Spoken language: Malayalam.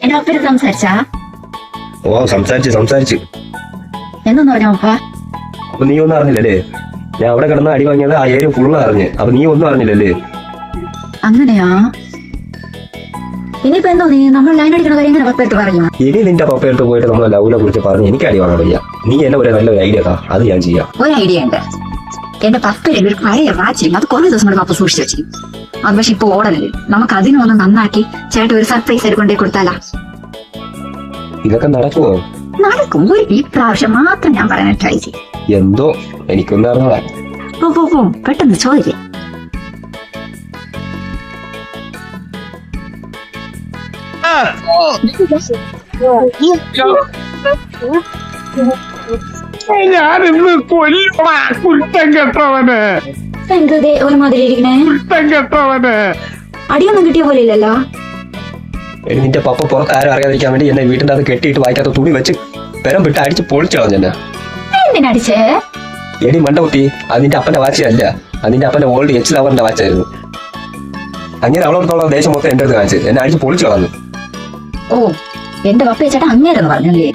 എന്റെ അപ്പര് സംസാരിച്ചാ? ഓ സംസാരിച്ചു. എന്നൊന്ന് പറഞ്ഞ അപ്പ? അപ്പൊ നീ ഒന്നും അറിഞ്ഞില്ലല്ലേ? ഞാൻ അവിടെ കിടന്ന് അടി വാങ്ങിയത് ആ ഏരിയ ഫുള്ള് അറിഞ്ഞ്. അപ്പൊ നീ ഒന്നും അറിഞ്ഞില്ലല്ലേ? അങ്ങനെയാ? ഇനിയിപ്പോ എന്തോ നീ നമ്മൾ ലൈൻ അടിക്കണ കാര്യം എങ്ങനെ പപ്പടുത്ത് പറയും? ഇനി നിന്റെ പപ്പയെടുത്ത് പോയിട്ട് നമ്മൾ ലവിനെ കുറിച്ച് പറഞ്ഞ് എനിക്ക് അടി വാങ്ങാൻ വയ്യ. നീ എന്നെ ഒരു നല്ലൊരു ഐഡിയ താ, അത് ഞാൻ ചെയ്യാം. ഒരു ഐഡിയ ഉണ്ട്. എന്റെ പപ്പയുടെ ഒരു പഴയ വാച്ചിരുന്നു, അത് കുറെ ദിവസം കൊണ്ട് പപ്പ സൂക്ഷിച്ചു വെച്ചിരുന്നു. അത് പക്ഷെ ഇപ്പൊ ഓടല്ലേ, നമുക്ക് അതിനൊന്ന് നന്നാക്കി ചേട്ടൻ ഒരു സർപ്രൈസ് ആയിട്ട് കൊണ്ടേ കൊടുത്താലാ? ഇതൊക്കെ നടക്കുമോ? നടക്കും. ഒരു ഇപ്രാവശ്യം മാത്രം ഞാൻ പറയാൻ ട്രൈ ചെയ്യും. എന്തോ എനിക്കൊന്നും അറിഞ്ഞതാ. പോ പെട്ടെന്ന് ചോദിക്കും. ഞാനിന്ന് കൊല്ലുവാ കുറ്റം കെട്ടവന്. എന്തേ ഒരുമാതിരി ഇരിക്കണേ? കുറ്റം കെട്ടവന്. അടിയൊന്നും കിട്ടിയ പോലെ ഇല്ലല്ലോ. എടി നിന്റെ പപ്പ പുറത്ത് ആരും അറിയാതിരിക്കാൻ വേണ്ടി എന്നെ വീട്ടിന്റെ അത് കെട്ടിയിട്ട് വായിക്കാത്ത തുണി വെച്ച് പെരം വിട്ട് അടിച്ച് പൊളിച്ചു കളഞ്ഞെന്നെ. എന്തിനടിച്ചേ? എടി മണ്ട കുത്തി, അതിന്റെ അപ്പന്റെ വാച്ചല്ല, അതിന്റെ അപ്പന്റെ ഓൾഡ് എച്ച് ലവറിന്റെ വാച്ചായിരുന്നു. അങ്ങനെ അവളോടത്തോളം ദേശം മൊത്തം എന്റെ അടുത്ത് കാണിച്ച് എന്നെ അടിച്ച് പൊളിച്ചു കളഞ്ഞു. ഓ, എന്റെ പപ്പ ചേട്ടാ അങ്ങേരെന്ന് പറഞ്ഞല്ലേ?